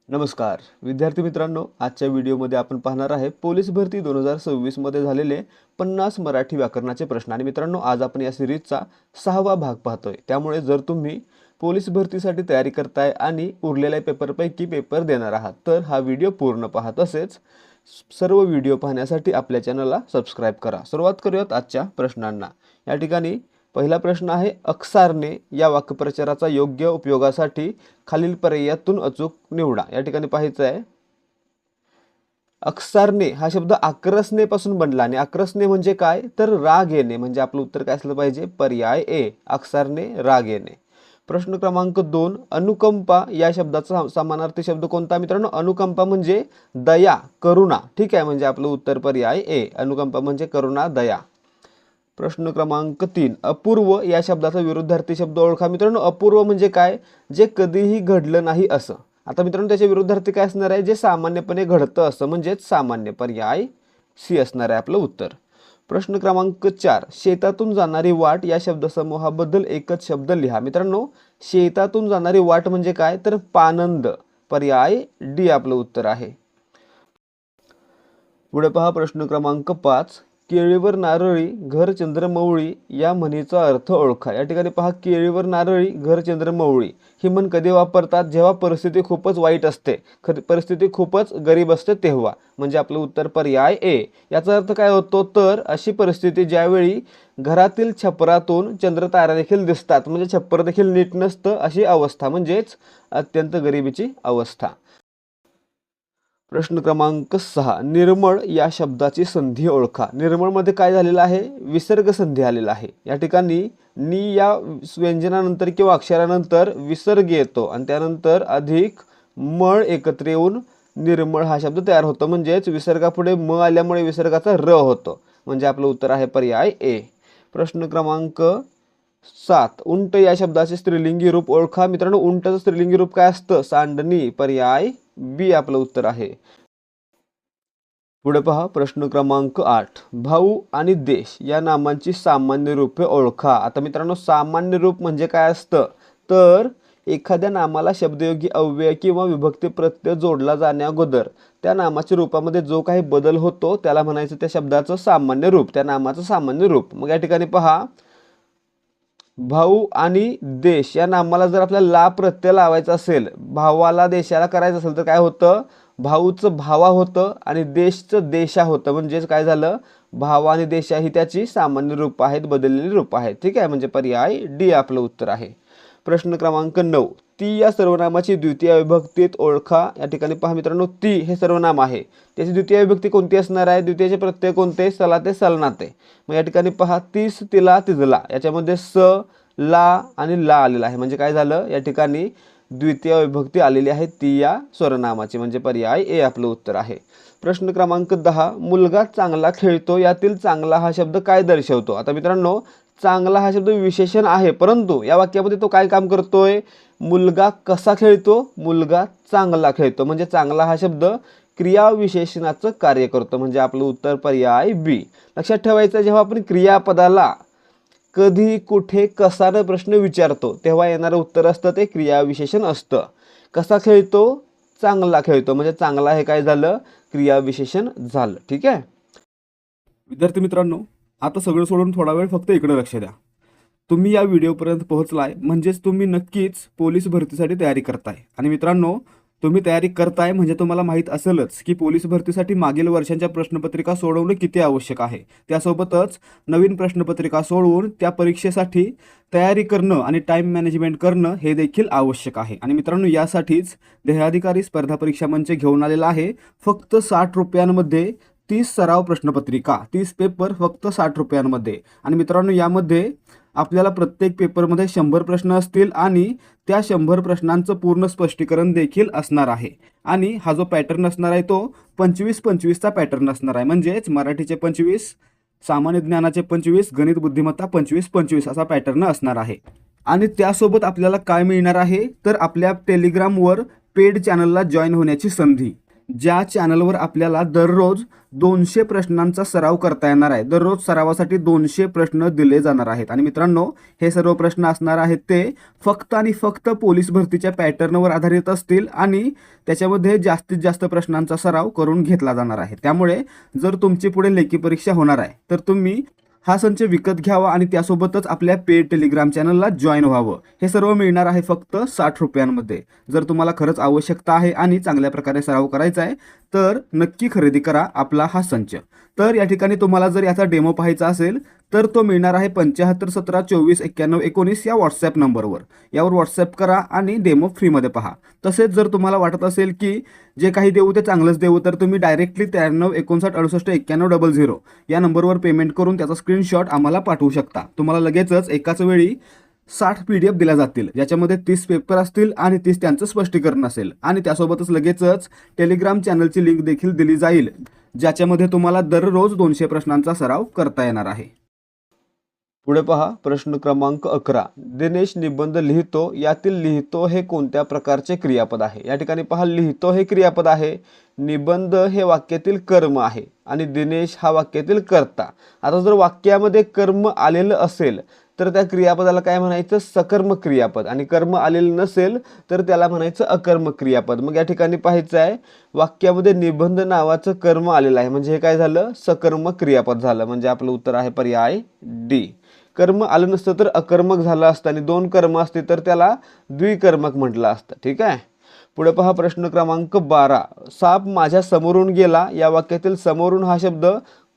नमस्कार विद्यार्थी मित्रांनो, आजच्या व्हिडिओमध्ये आपण पाहणार आहे पोलीस भरती 2026 मध्ये झालेले 50 मराठी व्याकरणाचे प्रश्न। आणि मित्रांनो, आज आपण या सिरीजचा 6वा भाग पाहतोय। त्यामुळे जर तुम्ही पोलीस भरतीसाठी तयारी करताय आणि उरलेल्या पेपरपैकी पेपर देणार आहात तर हा व्हिडिओ पूर्ण पहा। तसेच सर्व व्हिडिओ पाहण्यासाठी आपल्या चॅनलला सबस्क्राइब करा। सुरुवात करूयात आजच्या प्रश्नांना। या ठिकाणी पहिला प्रश्न आहे, अक्सारने या वाक्प्रचाराचा योग्य उपयोगासाठी खालील पर्यायातून अचूक निवडा। या ठिकाणी पाहायचं आहे, अक्सारने हा शब्द आक्रसने पासून बनला आणि आक्रसने म्हणजे काय तर राग येणे, म्हणजे आपलं उत्तर काय असलं पाहिजे, पर्याय ए, अक्सारने राग येणे। प्रश्न क्रमांक 2, अनुकंपा या शब्दाचा समानार्थी शब्द कोणता मित्रांनो? अनुकंपा म्हणजे दया, करुणा। ठीक आहे, म्हणजे आपलं उत्तर पर्याय ए, अनुकंपा म्हणजे करुणा, दया। प्रश्न क्रमांक 3, अपूर्व या शब्दाचा विरुद्धार्थी शब्द ओळखा। मित्रांनो, अपूर्व म्हणजे काय, जे कधीही घडलं नाही असं। आता मित्रांनो, त्याच्या विरुद्धार्थी काय असणार आहे, जे सामान्यपणे घडतं असं, म्हणजे सामान्य, पर्याय सी असणार आहे आपलं उत्तर। प्रश्न क्रमांक 4, शेतातून जाणारी वाट या शब्दसमूहाबद्दल एकच शब्द लिहा। मित्रांनो, शेतातून जाणारी वाट म्हणजे काय तर पानंद, पर्याय डी आपलं उत्तर आहे। पुढे पहा प्रश्न क्रमांक 5, केळीवर नारळी घर चंद्रमौळी या म्हणीचा अर्थ ओळखा। या ठिकाणी पहा, केळीवर नारळी घर चंद्रमौळी ही म्हण कधी वापरतात, जेव्हा परिस्थिती खूपच वाईट असते, परिस्थिती खूपच गरीब असते तेव्हा, म्हणजे आपलं उत्तर पर्याय ए। याचा अर्थ काय होतो तर अशी परिस्थिती ज्यावेळी घरातील छपरातून चंद्र तारा देखील दिसतात, म्हणजे छप्पर देखील नीट नसतं, अशी अवस्था म्हणजेच अत्यंत गरिबीची अवस्था। प्रश्न क्रमांक 6, निर्मळ या शब्दाची संधी ओळखा। निर्मळ मध्ये काय झालेलं आहे, विसर्ग संधी आलेला आहे। या ठिकाणी नी या व्यंजनानंतर किंवा अक्षरानंतर विसर्ग येतो आणि त्यानंतर अधिक मळ एकत्र येऊन निर्मळ हा शब्द तयार होतो, म्हणजेच विसर्गापुढे म आल्यामुळे विसर्गाचा र होतो, म्हणजे आपलं उत्तर आहे पर्याय ए। प्रश्न क्रमांक 7, उंट या शब्दाचे स्त्रीलिंगी रूप ओळखा। मित्रांनो, उंटाचं स्त्रीलिंगी रूप काय असतं, सांडणी, पर्याय बी आपलं उत्तर आहे। पुढे पहा प्रश्न क्रमांक 8, भाऊ आणि देश या नामांची सामान्य रूपे ओळखा। आता मित्रांनो, सामान्य रूप म्हणजे काय असतं तर एखाद्या नामाला शब्दयोगी अव्यय किंवा विभक्ती प्रत्यय जोडला जाण्या अगोदर त्या नामाच्या रूपामध्ये जो काही बदल होतो त्याला म्हणायचं त्या शब्दाचं सामान्य रूप, त्या नामाचं सामान्य रूप। मग या ठिकाणी पहा, भाऊ आणि देश या नामाला जर आपल्याला ला प्रत्यय लावायचा असेल, भावाला देशाला करायचं असेल तर काय होतं, भाऊचं भावा होतं आणि देशचं देशा होतं, म्हणजेच काय झालं, भावा आणि देशा ही त्याची सामान्य रूप आहेत, बदललेली रूप आहेत। ठीक आहे, म्हणजे पर्याय डी आपलं उत्तर आहे। प्रश्न क्रमांक 9, ती या सर्वनामाची द्वितीय विभक्तीत ओळखा। या ठिकाणी पहा मित्रांनो, ती हे सर्वनाम आहे, त्याची द्वितीय विभक्ती कोणती असणार आहे, द्वितीयचे प्रत्यय कोणते, सला ते सलनाते। मग या ठिकाणी पहा, तीस, तिला, तिजला, याच्यामध्ये स, ला आणि ला आलेला आहे, म्हणजे काय झालं, या ठिकाणी द्वितीय विभक्ती आलेली आहे ती या सर्वनामाची, म्हणजे पर्याय ए आपलं उत्तर आहे। प्रश्न क्रमांक 10, मुलगा चांगला खेळतो यातील चांगला हा शब्द काय दर्शवतो। आता मित्रांनो, चांगला हा शब्द विशेषण आहे, परंतु या वाक्यामध्ये तो काय काम करतोय, मुलगा कसा खेळतो, मुलगा चांगला खेळतो, म्हणजे चांगला हा शब्द क्रियाविशेषणाचं कार्य करतो, म्हणजे आपलं उत्तर पर्याय बी। लक्षात ठेवायचं, जेव्हा आपण क्रियापदाला कधी, कुठे, कसानं प्रश्न विचारतो तेव्हा येणारं उत्तर असतं ते क्रियाविशेषण असतं। कसा खेळतो, चांगला खेळतो, म्हणजे चांगला हे काय झालं, क्रियाविशेषण झालं। ठीक आहे विद्यार्थी मित्रांनो, आता सगळं सोडून थोडा वेळ फक्त इकडे लक्ष द्या। तुम्ही या व्हिडिओपर्यंत पोहोचलाय म्हणजेच तुम्ही नक्कीच पोलीस भरतीसाठी तयारी करताय। आणि मित्रांनो, तुम्ही तयारी करताय म्हणजे तुम्हाला माहीत असेलच की पोलीस भरतीसाठी मागील वर्षांच्या प्रश्नपत्रिका सोडवणे किती आवश्यक आहे। त्यासोबतच नवीन प्रश्नपत्रिका सोडवून त्या परीक्षेसाठी तयारी करणं आणि टाइम मॅनेजमेंट करणं हे देखील आवश्यक आहे। आणि मित्रांनो, यासाठीच ध्येयाधिकारी स्पर्धा परीक्षा मंच घेऊन आलेला आहे फक्त 60 रुपयांमध्ये 30 सराव प्रश्नपत्रिका, 30 पेपर फक्त 60 रुपयांमध्ये। आणि मित्रांनो, यामध्ये आपल्याला प्रत्येक पेपरमध्ये 100 प्रश्न असतील आणि त्या 100 प्रश्नांचं पूर्ण स्पष्टीकरण देखील असणार आहे। आणि हा जो पॅटर्न असणार आहे तो 25-25 चा पॅटर्न असणार आहे, म्हणजेच मराठीचे 25, सामान्य ज्ञानाचे 25, गणित बुद्धिमत्ता 25-25 असा पॅटर्न असणार आहे। आणि त्यासोबत आपल्याला काय मिळणार आहे तर आपल्या टेलिग्रामवर पेड चॅनलला जॉईन होण्याची संधी, ज्या चॅनलवर आपल्याला दररोज 200 प्रश्नांचा सराव करता येणार आहे. दररोज सरावासाठी 200 प्रश्न दिले जाणार आहेत. आणि मित्रांनो, हे सर्व प्रश्न असणार आहेत ते फक्त आणि फक्त पोलीस भरतीच्या पॅटर्नवर आधारित असतील आणि त्याच्यामध्ये जास्तीत जास्त प्रश्नांचा सराव करून घेतला जाणार आहे. त्यामुळे जर तुमची पुढे लेखी परीक्षा होणार आहे तर तुम्ही हा संच विकत घ्यावा आणि त्यासोबतच आपल्या पेड टेलिग्राम चॅनलला जॉईन व्हावं. हे सर्व मिळणार आहे फक्त 60 रुपयांमध्ये. जर तुम्हाला खरंच आवश्यकता आहे आणि चांगल्या प्रकारे सराव करायचा आहे तर नक्की खरेदी करा आपला हा संच. तर या ठिकाणी तुम्हाला जर याचा डेमो पाहायचा असेल तर तो मिळणार आहे 7517249119 या व्हॉट्सॲप नंबरवर. यावर व्हॉट्सॲप करा आणि डेमो फ्रीमध्ये पहा. तसेच जर तुम्हाला वाटत असेल की जे काही देऊ ते चांगलंच देऊ तर तुम्ही डायरेक्टली 935968689100 या नंबरवर पेमेंट करून त्याचा स्क्रीनशॉट आम्हाला पाठवू शकता. तुम्हाला लगेचच एकाच वेळी 60 PDF दिल्या जातील, ज्याच्यामध्ये 30 पेपर असतील आणि 30 त्यांचं स्पष्टीकरण असेल. आणि त्यासोबतच लगेचच टेलिग्राम चॅनलची लिंक देखील दिली जाईल, ज्याच्यामध्ये तुम्हाला दररोज 200 प्रश्नांचा सराव करता येणार आहे. पुढे पहा प्रश्न क्रमांक 11. दिनेश निबंध लिहितो, यातील लिहितो हे कोणत्या प्रकारचे क्रियापद आहे? या ठिकाणी पहा, लिहितो हे क्रियापद आहे, निबंध हे वाक्यातील कर्म आहे आणि दिनेश हा वाक्यातील कर्ता. आता जर वाक्यामध्ये कर्म आलेलं असेल तर त्या क्रियापदाला काय म्हणायचं? सकर्मक क्रियापद. आणि कर्म आलेलं नसेल तर त्याला म्हणायचं अकर्मक क्रियापद. मग या ठिकाणी पाहायचं आहे वाक्यामध्ये निबंध नावाचं कर्म आलेलं आहे म्हणजे हे काय झालं? सकर्मक क्रियापद झालं. म्हणजे आपलं उत्तर आहे पर्याय डी. कर्म आलं नसतं तर अकर्मक झालं असतं आणि 2 कर्म असते तर त्याला द्विकर्मक म्हटलं असतं. ठीक आहे. पुढे पहा प्रश्न क्रमांक 12. साप माझ्या समोरून गेला, या वाक्यातील समोरून हा शब्द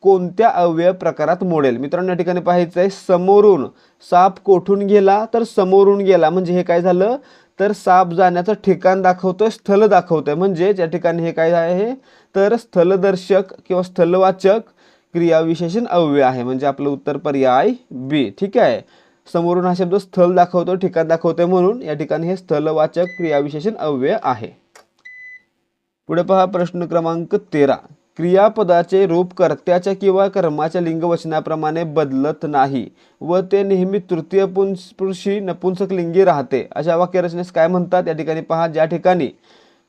कोणत्या अव्यय प्रकारात मोडेल? मित्रांनो, या ठिकाणी पाहायचं आहे समोरून. साप कोठून गेला? तर समोरून गेला. म्हणजे हे काय झालं? तर साप जाण्याचं ठिकाण दाखवतोय, स्थल दाखवतोय. म्हणजे या ठिकाणी हे काय आहे? तर स्थलदर्शक किंवा स्थलवाचक क्रियाविशेषण अव्यय आहे. म्हणजे आपलं उत्तर पर्याय बी. ठीक आहे. समोरून हा शब्द स्थल दाखवतो, ठिकाण दाखवतोय, म्हणून या ठिकाणी हे स्थलवाचक क्रियाविशेषण अव्यय आहे. पुढे पहा प्रश्न क्रमांक 13. क्रियापदाचे रूप कर्त्याच्या किंवा कर्माच्या लिंगवचनाप्रमाणे बदलत नाही व ते नेहमी तृतीय पुरुषी नपुंसकलिंगी राहते, अशा वाक्यरचनेस काय म्हणतात? या ठिकाणी पहा, ज्या ठिकाणी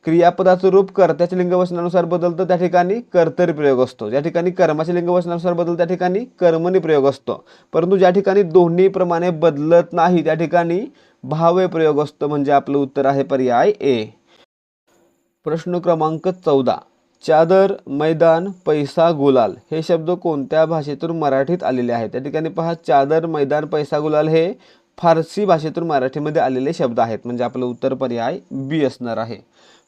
क्रियापदाचं रूप कर्त्याच्या लिंगवचनानुसार बदलतं त्या ठिकाणी कर्तरी प्रयोग असतो. ज्या ठिकाणी कर्माच्या लिंगवचनानुसार बदलतं त्या ठिकाणी कर्मणी प्रयोग असतो. परंतु ज्या ठिकाणी दोन्ही प्रमाणे बदलत नाही त्या ठिकाणी भावे प्रयोग असतो. म्हणजे आपलं उत्तर आहे पर्याय ए. प्रश्न क्रमांक 14. चादर, मैदान, पैसा, गुलाल हे शब्द कोणत्या भाषेतून मराठीत आलेले आहेत? त्या ठिकाणी पहा, चादर, मैदान, पैसा, गुलाल हे फारसी भाषेतून मराठीमध्ये आलेले शब्द आहेत. म्हणजे आपलं उत्तर पर्याय बी असणार आहे.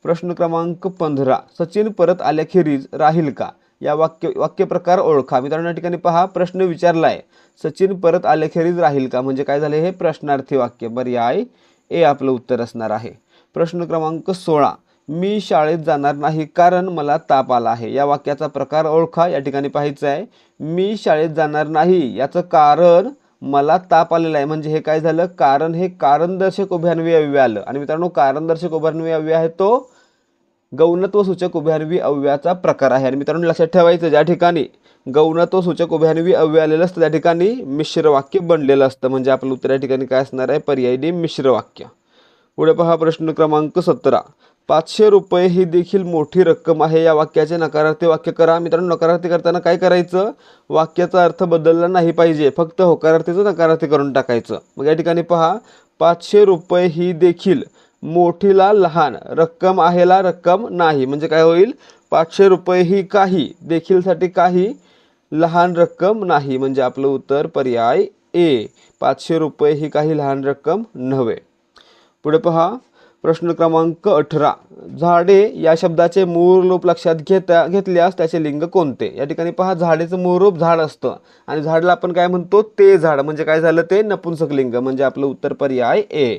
प्रश्न क्रमांक 15. सचिन परत आल्याखेरीज राहील का? या वाक्यप्रकार ओळखा. मित्रांनो, या ठिकाणी पहा, प्रश्न विचारलाय सचिन परत आल्याखेरीज राहील का, म्हणजे काय झाले? हे प्रश्नार्थी वाक्य. पर्याय ए आपलं उत्तर असणार आहे. प्रश्न क्रमांक 16. मी शाळेत जाणार नाही कारण मला ताप आला आहे, या वाक्याचा प्रकार ओळखा. या ठिकाणी पाहायचं आहे मी शाळेत जाणार नाही याचं कारण मला ताप आलेला आहे. म्हणजे हे काय झालं? कारण हे कारणदर्शक उभयान्वयी अव्यय आलं. आणि मित्रांनो, कारणदर्शक उभयान्वयी अव्यय आहे तो गौणत्व सूचक उभयान्वयी अव्ययाचा प्रकार आहे. आणि मित्रांनो, लक्षात ठेवायचं, ज्या ठिकाणी गौणत्व सूचक उभयान्वयी अव्यय आलेलं असतं त्या ठिकाणी मिश्र वाक्य बनलेलं असतं. म्हणजे आपलं उत्तर या ठिकाणी काय असणार आहे? पर्याय डी, मिश्र वाक्य. पुढे पहा प्रश्न क्रमांक 17. 500 रुपये ही देखील मोठी रक्कम आहे, या वाक्याचे नकारार्थी वाक्य करा. मित्रांनो, नकारार्थी करताना काय करायचं? वाक्याचा अर्थ बदलला नाही पाहिजे, फक्त होकारार्थीचं नकारार्थी करून टाकायचं. मग या ठिकाणी पहा, 500 रुपये ही देखील मोठीला लहान, रक्कम आहेला रक्कम नाही. म्हणजे काय होईल? 500 रुपये ही काही, देखीलसाठी काही, लहान रक्कम नाही. म्हणजे आपलं उत्तर पर्याय ए. 500 रुपये ही काही लहान रक्कम नव्हे. पुढे पहा प्रश्न क्रमांक 18. झाडे या शब्दाचे मूळ रूप लक्षात घेतल्यास त्याचे लिंग कोणते? या ठिकाणी पहा, झाडेचं मूळ रूप झाड असतं आणि झाडाला आपण काय म्हणतो? ते झाड. म्हणजे काय झालं? ते नपुंसक लिंग. म्हणजे आपलं उत्तर पर्याय ए.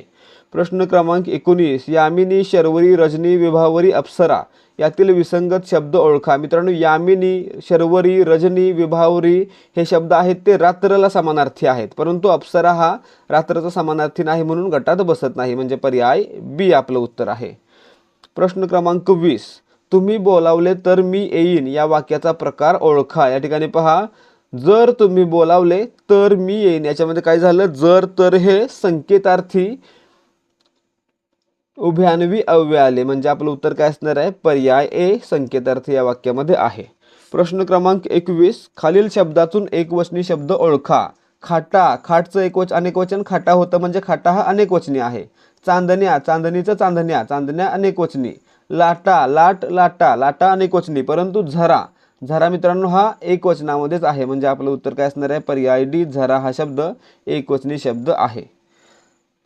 प्रश्न क्रमांक 19. यामिनी, शर्वरी, रजनी, विभावरी, अप्सरा यातील विसंगत शब्द ओळखा. मित्रांनो, यामिनी, शर्वरी, रजनी, विभावरी हे शब्द आहेत ते रात्रला समानार्थी आहेत, परंतु अप्सरा हा रात्रचा समानार्थी नाही म्हणून गटात बसत नाही. म्हणजे पर्याय बी आपलं उत्तर आहे. प्रश्न क्रमांक 20. तुम्ही बोलावले तर मी येईन या वाक्याचा प्रकार ओळखा. या ठिकाणी पहा, जर तुम्ही बोलावले तर मी येईन याच्यामध्ये काय झालं? जर तर हे संकेतार्थी उभयान्वी अव्यय आले म्हणजे आपलं उत्तर काय असणार आहे? पर्याय ए संकेतार्थ या वाक्यामध्ये आहे. प्रश्न क्रमांक 21, खालील शब्दातून एकवचनी शब्द ओळखा. खाटा, खाटचं अनेकवचन खाटा होतं म्हणजे खाटा हा अनेकवचनी आहे. चांदण्या, चांदणीचं चांदण्या, चांदण्या अनेकवचनी. लाटा, लाटा, लाटा अनेकवचनी, परंतु झरा, झरा मित्रांनो हा एकवचनामध्येच आहे म्हणजे आपलं उत्तर काय असणार आहे? पर्याय डी, झरा हा शब्द एकवचनी शब्द आहे.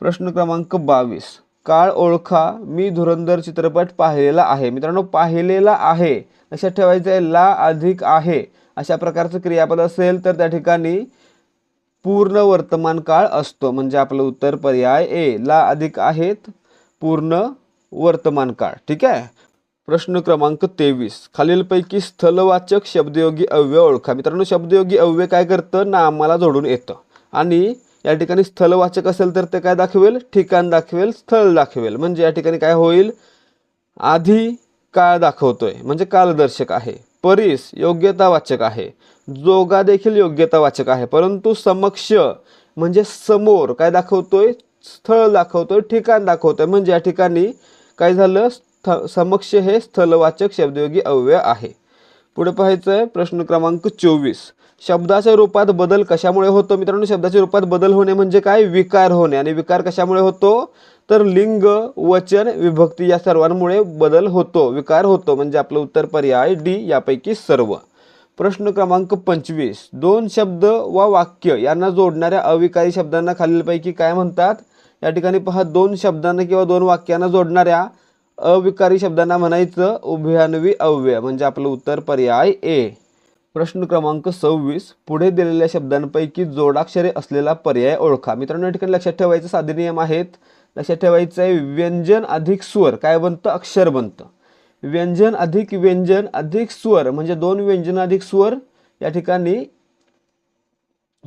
प्रश्न क्रमांक 22, काळ ओळखा. मी धुरंधर चित्रपट पाहिलेला आहे. मित्रांनो पाहिलेला आहे लक्षात ठेवायचं आहे, ला अधिक आहे अशा प्रकारचं क्रियापद असेल तर त्या ठिकाणी पूर्ण वर्तमान काळ असतो म्हणजे आपलं उत्तर पर्याय ए, ला अधिक आहेत पूर्ण वर्तमान काळ. ठीक आहे. प्रश्न क्रमांक 23, खालीलपैकी स्थलवाचक शब्दयोगी अव्यय ओळखा. मित्रांनो शब्दयोगी अव्यय काय करतं? नामाला जोडून येतं आणि या ठिकाणी स्थलवाचक असेल तर ते काय दाखवेल? ठिकाण दाखवेल, स्थळ दाखवेल. म्हणजे या ठिकाणी काय होईल? आधी काळ दाखवतोय म्हणजे कालदर्शक आहे. परीस योग्यतावाचक आहे. जोगा देखील योग्यतावाचक आहे. परंतु समक्ष म्हणजे समोर काय दाखवतोय? स्थळ दाखवतोय, ठिकाण दाखवतोय. म्हणजे या ठिकाणी काय झालं? समक्ष हे स्थलवाचक शब्दयोगी अव्यय आहे. पुढे पाहायचं आहे प्रश्न क्रमांक 24, शब्दाच्या रूपात बदल कशामुळे होतो? मित्रांनो शब्दाच्या रूपात बदल होणे म्हणजे काय? विकार होणे. आणि विकार कशामुळे होतो? तर लिंग, वचन, विभक्ती या सर्वांमुळे बदल होतो, विकार होतो म्हणजे आपलं उत्तर पर्याय डी यापैकी सर्व. प्रश्न क्रमांक 25, दोन शब्द व वाक्य यांना जोडणाऱ्या अविकारी शब्दांना खालीलपैकी काय म्हणतात? या ठिकाणी पहा, दोन शब्दांना किंवा दोन वाक्यांना जोडणाऱ्या अविकारी शब्दांना म्हणायचं उभयान्वी अव्यय म्हणजे आपलं उत्तर पर्याय ए. प्रश्न क्रमांक 26, पुढे दिलेल्या शब्दांपैकी जोडाक्षरे असलेला पर्याय ओळखा. मित्रांनो या ठिकाणी लक्षात ठेवायचे साधे नियम आहेत. लक्षात ठेवायचं आहे, व्यंजन अधिक स्वर काय बनतं? अक्षर बनतं. व्यंजन अधिक स्वर म्हणजे दोन व्यंजन अधिक स्वर या ठिकाणी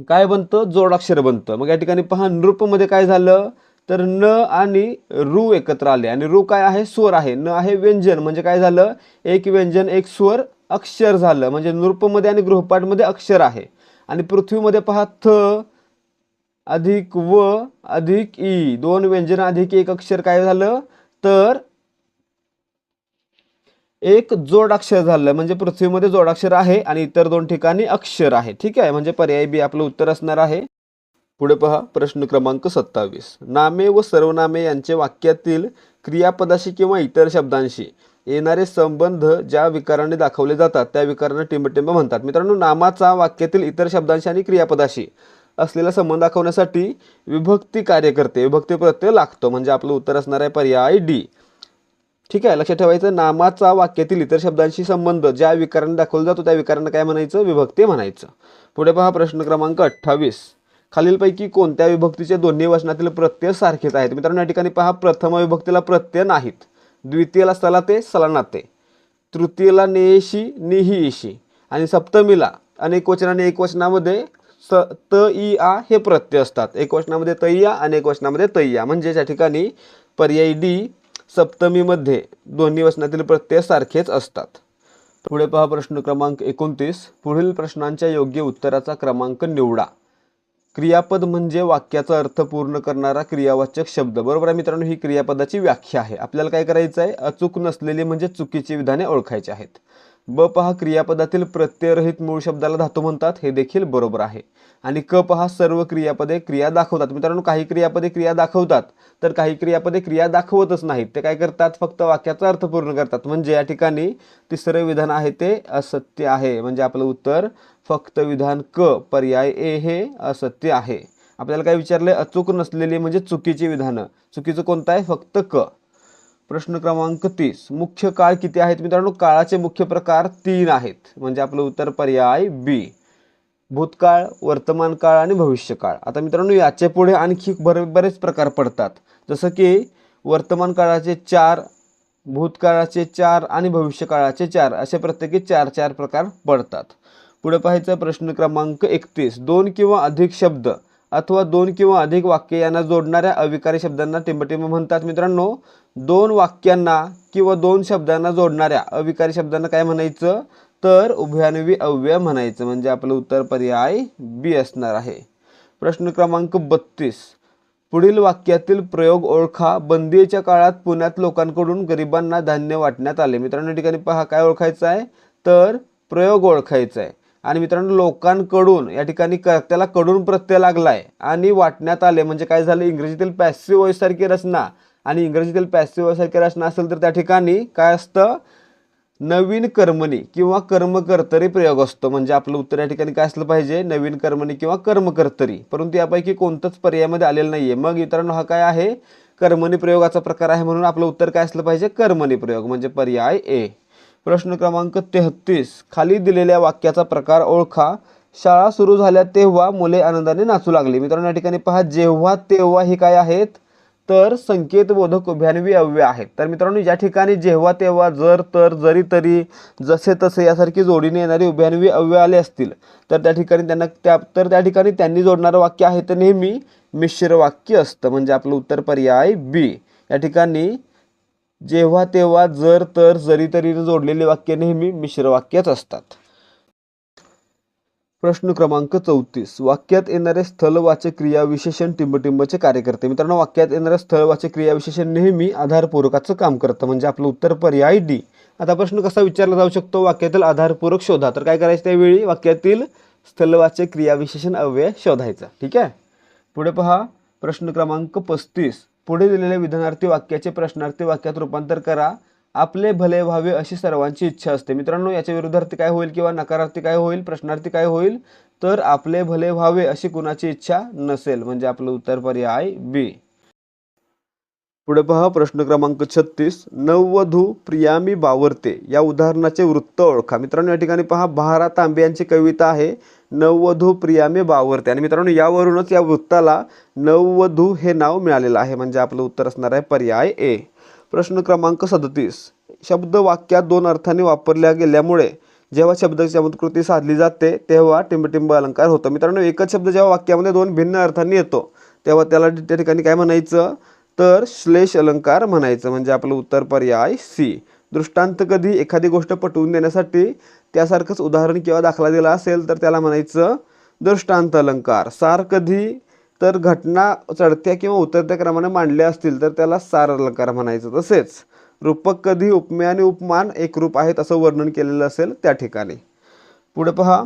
काय बनतं? जोडाक्षर बनतं. मग या ठिकाणी पहा, नृपमध्ये काय झालं? तर न आणि रू एकत्र आले आणि रू काय आहे? स्वर आहे. न आहे व्यंजन म्हणजे काय झालं? एक व्यंजन एक स्वर अक्षर झालं म्हणजे नृपमध्ये आणि गृहपाठमध्ये अक्षर आहे. आणि पृथ्वीमध्ये पहा, थ अधिक व अधिक ई, दोन व्यंजन अधिक एक अक्षर काय झालं? तर एक जोडाक्षर झालं म्हणजे पृथ्वीमध्ये जोडाक्षर आहे आणि इतर दोन ठिकाणी अक्षर आहे. ठीक आहे, म्हणजे पर्याय बी आपलं उत्तर असणार आहे. पुढे पहा प्रश्न क्रमांक 27, नामे व सर्वनामे यांचे वाक्यातील क्रियापदाशी किंवा इतर शब्दांशी येणारे संबंध ज्या विकाराने दाखवले जातात त्या विकारांना टिंबटिंब म्हणतात. मित्रांनो नामाचा वाक्यातील इतर शब्दांशी आणि क्रियापदाशी असलेला संबंध दाखवण्यासाठी विभक्ती कार्य करते, विभक्ती प्रत्यय लागतो म्हणजे आपलं उत्तर असणार आहे पर्याय डी. ठीक आहे, लक्षात ठेवायचं, नामाचा वाक्यातील इतर शब्दांशी संबंध ज्या विकाराने दाखवला जातो त्या विकारांना काय म्हणायचं? विभक्ती म्हणायचं. पुढे पहा प्रश्न क्रमांक 28, खालीलपैकी कोणत्या विभक्तीचे दोन्ही वचनातील प्रत्यय सारखेच आहेत? मित्रांनो या ठिकाणी पहा, प्रथम विभक्तीला प्रत्यय नाहीत, द्वितीयला सलाते सलानाते, तृतीयला नेयशी निहीशी आणि सप्तमीला अनेक वचन आणि एकवचनामध्ये त ई आ हे प्रत्यय असतात. एकवचनामध्ये तय्या आणि एकवचनामध्ये तय्या म्हणजे या ठिकाणी पर्याय डी सप्तमीमध्ये दोन्ही वचनातील प्रत्यय सारखेच असतात. पुढे पहा प्रश्न क्रमांक 29, पुढील प्रश्नांच्या योग्य उत्तराचा क्रमांक निवडा. क्रियापद म्हणजे वाक्याचा अर्थ पूर्ण करणारा क्रियावाचक शब्द. बरोबर आहे मित्रांनो, ही क्रियापदाची व्याख्या आहे. आपल्याला काय करायचं आहे? अचूक नसलेली म्हणजे चुकीची विधाने ओळखायची आहेत. ब पहा, क्रियापदातील प्रत्ययरहित मूळ शब्दाला धातू म्हणतात, हे देखील बरोबर आहे. आणि क पहा, सर्व क्रियापदे क्रिया दाखवतात. मित्रांनो काही क्रियापदे क्रिया दाखवतात तर काही क्रियापदे क्रिया दाखवतच नाहीत, ते काय करतात? फक्त वाक्याचा अर्थ पूर्ण करतात. म्हणजे या ठिकाणी तिसरे विधान आहे ते असत्य आहे म्हणजे आपलं उत्तर फक्त विधान क पर्याय ए हे असत्य आहे. आपल्याला काय विचारलंय? अचूक नसलेली म्हणजे चुकीची विधानं. चुकीचं कोणतं आहे? फक्त क. प्रश्न क्रमांक 30, मुख्य काळ किती आहेत? मित्रांनो काळाचे मुख्य प्रकार 3 आहेत म्हणजे आपलं उत्तर पर्याय बी. भूतकाळ, वर्तमान काळ आणि भविष्यकाळ. आता मित्रांनो याच्या पुढे आणखी बरेच प्रकार पडतात, जसं की वर्तमान काळाचे 4, भूतकाळाचे 4 आणि भविष्यकाळाचे 4 असे प्रत्येकी 4 प्रकार पडतात. पुढे पाहायचं प्रश्न क्रमांक 31, दोन किंवा अधिक शब्द अथवा दोन किंवा अधिक वाक्य यांना जोडणाऱ्या अविकारी शब्दांना टिंबटिंब म्हणतात. मित्रांनो दोन वाक्यांना किंवा दोन शब्दांना जोडणाऱ्या अविकारी शब्दांना काय म्हणायचं? तर उभयान्वी अव्यय म्हणायचं म्हणजे आपलं उत्तर पर्याय बी असणार आहे. प्रश्न क्रमांक 32, पुढील वाक्यातील प्रयोग ओळखा. बंदीच्या काळात पुण्यात लोकांकडून गरिबांना धान्य वाटण्यात आले. मित्रांनो या ठिकाणी पहा काय ओळखायचं आहे, तर प्रयोग ओळखायचा आहे. आणि मित्रांनो लोकांकडून या ठिकाणी कर्त्याला कडून प्रत्यय लागलाय आणि वाटण्यात आले म्हणजे काय झालं, इंग्रजीतील पॅसिव्ह वॉइस सारखी रचना आणि इंग्रजीतील पॅसिव्ह वॉइस सारखी रचना असेल तर त्या ठिकाणी काय असतं, नवीन कर्मणी किंवा कर्मकर्तरी प्रयोग असतो. म्हणजे आपलं उत्तर या ठिकाणी काय असलं पाहिजे, नवीन कर्मणी किंवा कर्मकर्तरी. परंतु यापैकी कोणतंच पर्यायामध्ये आलेलं नाहीये. मग मित्रांनो हा काय आहे, कर्मणी प्रयोगाचा प्रकार आहे. म्हणून आपलं उत्तर काय असलं पाहिजे, कर्मणी प्रयोग म्हणजे पर्याय ए. प्रश्न क्रमांक 33. खाली दिलेल्या वाक्याचा प्रकार ओळखा. शाळा सुरू झाल्या तेव्हा मुले आनंदाने नाचू लागली. मित्रांनो या ठिकाणी पहा जेव्हा तेव्हा हे काय आहेत, तर संकेतबोधक उभयान्वी अव्यय आहेत. तर मित्रांनो या ठिकाणी जेव्हा तेव्हा, जर तर, जरी तरी, जसे तसे यासारखी जोडीने येणारी उभयान्वी अव्यय आले असतील तर त्या ठिकाणी त्यांनी जोडणारं वाक्य आहे तर नेहमी मिश्र वाक्य असतं. म्हणजे आपलं उत्तर पर्याय बी. या ठिकाणी जेव्हा तेव्हा, जर तर, जरी तरीने जोडलेले वाक्य नेहमी मिश्र वाक्यच असतात. प्रश्न क्रमांक 34. वाक्यात येणारे स्थलवाचक क्रियाविशेषण टिंबटिंबचे कार्य करते. मित्रांनो वाक्यात येणारे स्थलवाचक क्रियाविशेषण नेहमी आधारपूरकाचं काम करतं. म्हणजे आपलं उत्तर पर्याय डी. आता प्रश्न कसा विचारला जाऊ शकतो, वाक्यातील आधारपूरक शोधा. तर काय करायचं त्यावेळी वाक्यातील स्थलवाचक क्रियाविशेषण अव्यय शोधायचा. ठीक आहे. पुढे पहा प्रश्न क्रमांक 35. पुढे दिलेल्या विधानार्थी वाक्याचे प्रश्नार्थी वाक्यात रूपांतर करा. आपले भले व्हावे अशी सर्वांची इच्छा असते. मित्रांनो याच्या विरुद्धार्थी काय होईल किंवा नकारार्थी काय होईल, प्रश्नार्थी काय होईल, तर आपले भले व्हावे अशी कुणाची इच्छा नसेल. म्हणजे आपलं उत्तर पर्याय बी. पुढे पहा प्रश्न क्रमांक 36. नववधू प्रियामी बावरते या उदाहरणाचे वृत्त ओळखा. मित्रांनो या ठिकाणी पहा भा. तांबे यांची कविता आहे नववधू प्रियामी बावरते. आणि मित्रांनो यावरूनच या वृत्ताला नववधू हे नाव मिळालेलं आहे. म्हणजे आपलं उत्तर असणार आहे पर्याय ए. प्रश्न क्रमांक 37. शब्द वाक्यात दोन अर्थांनी वापरल्या गेल्यामुळे जेव्हा शब्द चमत्कृती साधली जाते तेव्हा टिंबटिंब अलंकार होतो. मित्रांनो एकच शब्द जेव्हा वाक्यामध्ये दोन भिन्न अर्थांनी येतो तेव्हा त्याला त्या ठिकाणी काय म्हणायचं, तर श्लेष अलंकार म्हणायचं. म्हणजे आपलं उत्तर पर्याय सी. दृष्टांत कधी एखादी गोष्ट पटवून देण्यासाठी त्यासारखंच उदाहरण किंवा दाखला दिला असेल तर त्याला म्हणायचं दृष्टांत अलंकार. सार कधी तर घटना चढत्या किंवा उतरत्या क्रमाने मांडल्या असतील तर त्याला सार अलंकार म्हणायचं. तसेच रूपक कधी उपमेय आणि उपमान एकरूप आहेत असं वर्णन केलेलं असेल त्या ठिकाणी. पुढे पहा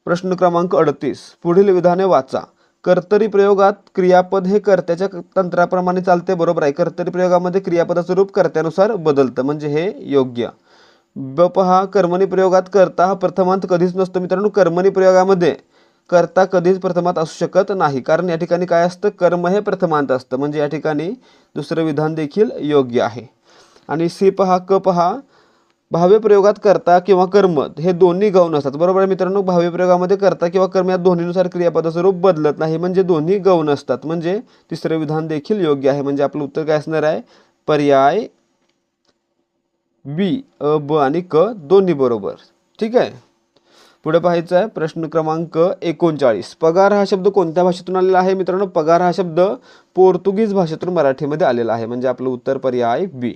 प्रश्न क्रमांक 38. पुढील विधाने वाचा. कर्तरी प्रयोगात क्रियापद हे कर्त्याच्या तंत्राप्रमाणे चालते. बरोबर आहे. कर्तरी प्रयोगामध्ये क्रियापदाचं रूप कर्त्यानुसार बदलतं म्हणजे हे योग्य. ब पहा कर्मणी प्रयोगात कर्ता हा प्रथमांत कधीच नसतो. मित्रांनो कर्मणी प्रयोगामध्ये कर्ता कधीच प्रथमांत असू शकत नाही, कारण या ठिकाणी काय असतं, कर्म हे प्रथमांत असतं. म्हणजे या ठिकाणी दुसरं विधान देखील योग्य आहे. आणि सी पहा क पहा भाव्य प्रयोगात कर्ता किंवा कर्म हे दोन्ही गौण असतात. बरोबर आहे मित्रांनो. भाव्य प्रयोगामध्ये कर्ता किंवा कर्म या दोन्हीनुसार क्रियापदाचं रूप बदलत नाही म्हणजे दोन्ही गौण असतात. म्हणजे तिसरे विधान देखील योग्य आहे. म्हणजे आपलं उत्तर काय असणार आहे, पर्याय बी. अ ब आणि क दोन्ही बरोबर. ठीक आहे. पुढे पाहायचं आहे प्रश्न क्रमांक 39. पगार हा शब्द कोणत्या भाषेतून आलेला आहे. मित्रांनो पगार हा शब्द पोर्तुगीज भाषेतून मराठीमध्ये आलेला आहे. म्हणजे आपलं उत्तर पर्याय बी.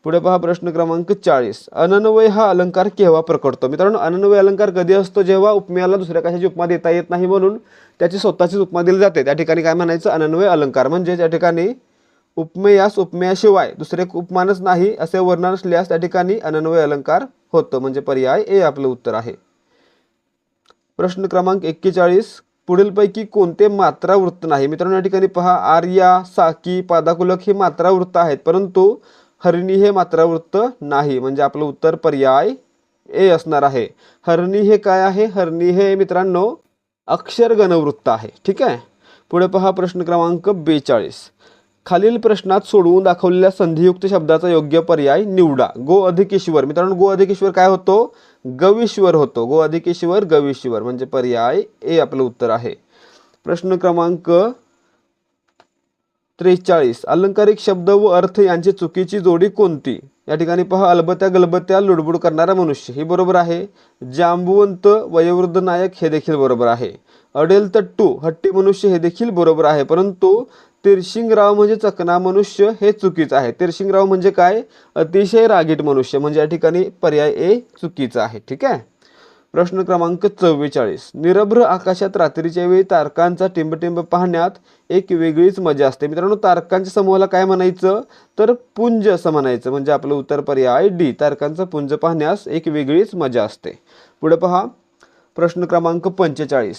पुढे पहा प्रश्न क्रमांक 40. अनन्वय हा अलंकार केव्हा प्रकटतो. मित्रांनो अनन्वय अलंकार कधी असतो, जेव्हा उपमेयाला दुसऱ्या कशाची उपमा देता येत नाही म्हणून त्याची स्वतःचीच उपमा दिली जाते. त्या ठिकाणी काय म्हणायचं, अनन्वय अलंकार. म्हणजे त्या ठिकाणी उपमेयास उपमेयाशिवाय दुसरे उपमानच नाही असे वर्णन असल्यास त्या ठिकाणी अनन्वय अलंकार होतं. म्हणजे पर्याय ए आपलं उत्तर आहे. प्रश्न क्रमांक 41. पुढीलपैकी कोणते मात्रा वृत्त नाही. मित्रांनो या ठिकाणी पहा आर्या, साकी, पादाकुलक ही मात्रा वृत्त आहेत, परंतु हरिणी हे मात्रा वृत्त नाही. म्हणजे आपलं उत्तर पर्याय ए असणार आहे. हरणी हे काय आहे, हरणी हे मित्रांनो अक्षर गणवृत्त आहे. ठीक आहे. पुढे पहा प्रश्न क्रमांक 42. खालील प्रश्नात सोडवून दाखवलेल्या संधियुक्त शब्दाचा योग्य पर्याय निवडा. गो अधिक ईश्वर. मित्रांनो गो अधिक ईश्वर काय होतो, गविश्वर होतो. गो अधिक ईश्वर गविश्वर. म्हणजे पर्याय ए आपलं उत्तर आहे. प्रश्न क्रमांक 43. अलंकारिक शब्द व अर्थ यांची चुकीची जोडी कोणती. या ठिकाणी पहा अलबत्या गलबत्या लुडबुड करणारा मनुष्य हे बरोबर आहे. जांबुवंत वयोवृद्ध नायक हे देखील बरोबर आहे. अडेल तट्टू हट्टी मनुष्य हे देखील बरोबर आहे, परंतु तिरशिंगराव म्हणजे चकना मनुष्य हे चुकीचं आहे. तिरशिंगराव म्हणजे काय, अतिशय रागीट मनुष्य. म्हणजे या ठिकाणी पर्याय ए चुकीचा आहे. ठीक आहे. प्रश्न क्रमांक 44. निरभ्र आकाशात रात्रीच्या वेळी तारकांचा टिंबटिंब पाहण्यात एक वेगळीच मजा असते. मित्रांनो, तारकांच्या समूहाला काय म्हणायचं तर पुंज असं म्हणायचं. म्हणजे आपलं उत्तर पर्याय डी, तारकांचा पुंज पाहण्यास एक वेगळीच मजा असते. पुढे पहा प्रश्न क्रमांक 45.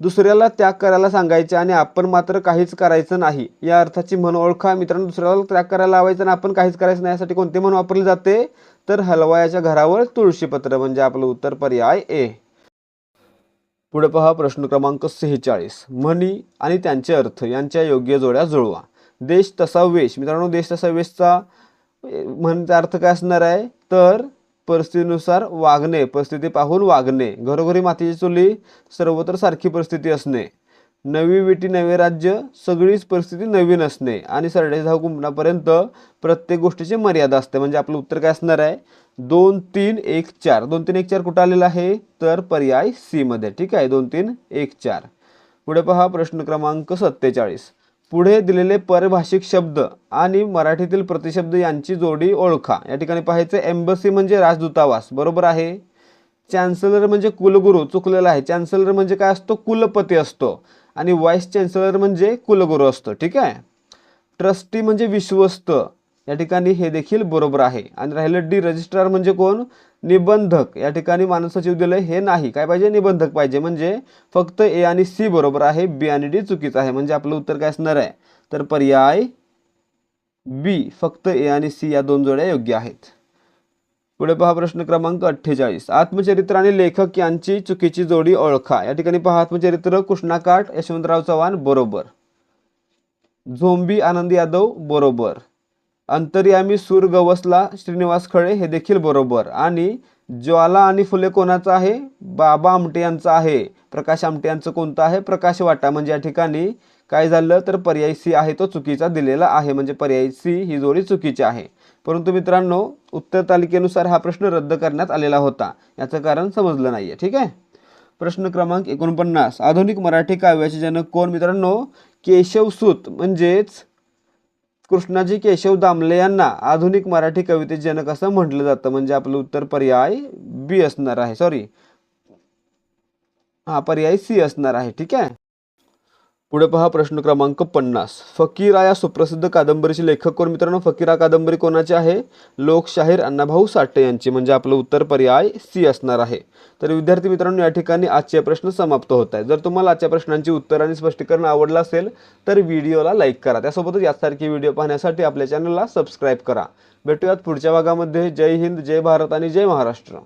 दुसऱ्याला त्याग करायला सांगायचे आणि आपण मात्र काहीच करायचं नाही या अर्थाची म्हण ओळखा. मित्रांनो, दुसऱ्याला त्याग करायला लावायचं आणि आपण काहीच करायचं नाही यासाठी कोणते म्हण वापरले जाते तर हलवायाच्या घरावर तुळशीपत्र. म्हणजे आपलं उत्तर पर्याय ए. पुढे पहा प्रश्न क्रमांक 46. म्हणी आणि त्यांचे अर्थ यांच्या योग्य जोड्या जुळवा. देश तसा वेश. मित्रांनो, देश तसा वेशचा म्हणचा अर्थ काय असणार आहे तर परिस्थितीनुसार वागणे, परिस्थिती पाहून वागणे. घरोघरी मातीची चुली, सर्वत्र सारखी परिस्थिती असणे. नवी विटी नवे राज्य, सगळीच परिस्थिती नवीन असणे. आणि सरडे धाव कुंपणापर्यंत प्रत्येक गोष्टीची मर्यादा असते. म्हणजे आपलं उत्तर काय असणार आहे 2, 3, 1, 4. 2, 3, 1, 4 कुठं आलेलं आहे तर पर्याय सी मध्ये. ठीक आहे, 2, 3, 1, 4. पुढे पहा प्रश्न क्रमांक 47. पुढे दिलेले परभाषिक शब्द आणि मराठीतील प्रतिशब्द यांची जोडी ओळखा. या ठिकाणी पाहायचं एम्बसी म्हणजे राजदूतावास, बरोबर आहे. चान्सलर म्हणजे कुलगुरू, चुकलेला आहे. चान्सलर म्हणजे काय असतो कुलपती असतो आणि व्हाईस चान्सलर म्हणजे कुलगुरू असतो. ठीक आहे. ट्रस्टी म्हणजे विश्वस्त, या ठिकाणी हे देखील बरोबर आहे. आणि राहिलं डी, रजिस्ट्रार म्हणजे कोण निबंधक. या ठिकाणी मानद सचिव दिलंय हे नाही, काय पाहिजे निबंधक पाहिजे. म्हणजे फक्त ए आणि सी बरोबर आहे, बी आणि डी चुकीचं आहे. म्हणजे आपलं उत्तर काय असणार आहे तर पर्याय बी, फक्त ए आणि सी या दोन जोड्या योग्य आहेत. पुढे पहा प्रश्न क्रमांक 48. आत्मचरित्र आणि लेखक यांची चुकीची जोडी ओळखा. या ठिकाणी पहा आत्मचरित्र कृष्णाकाठ यशवंतराव चव्हाण बरोबर. झोंबी आनंद यादव बरोबर. अंतर्यामी सूर गवसला श्रीनिवास खळे हे देखील बरोबर. आणि ज्वाला आणि फुले कोणाचं आहे बाबा आमटे यांचं आहे. प्रकाश आमटे यांचं कोणतं आहे प्रकाश वाटा. म्हणजे या ठिकाणी काय झालं तर पर्याय सी आहे तो चुकीचा दिलेला आहे. म्हणजे पर्याय सी ही जोडी चुकीची आहे. परंतु मित्रांनो, उत्तर तालिकेनुसार हा प्रश्न रद्द करण्यात आलेला होता, याचं कारण समजलं नाहीये. ठीक आहे. प्रश्न क्रमांक 49. आधुनिक मराठी काव्याचे जनक कोण. मित्रांनो, केशवसूत म्हणजेच कृष्णाजी केशव दामले यांना आधुनिक मराठी कवितेचे जनक असं म्हटलं जातं. म्हणजे आपलं उत्तर पर्याय बी असणार आहे. सॉरी, हा पर्याय सी असणार आहे. ठीक आहे. पुढे पहा प्रश्न क्रमांक 50. फकीरा या सुप्रसिद्ध कादंबरीचे लेखक कोण. मित्रांनो, फकीरा कादंबरी कोणाची आहे लोकशाहीर अण्णाभाऊ साठे यांची. म्हणजे आपलं उत्तर पर्याय सी असणार आहे. तर विद्यार्थी मित्रांनो, या ठिकाणी आजचे प्रश्न समाप्त होत आहेत. जर तुम्हाला आजच्या प्रश्नांची उत्तर आणि स्पष्टीकरण आवडलं असेल तर व्हिडिओला लाईक करा. त्यासोबतच यासारखे व्हिडिओ पाहण्यासाठी आपल्या चॅनलला सबस्क्राईब करा. भेटूयात पुढच्या भागामध्ये. जय हिंद, जय भारत आणि जय महाराष्ट्र.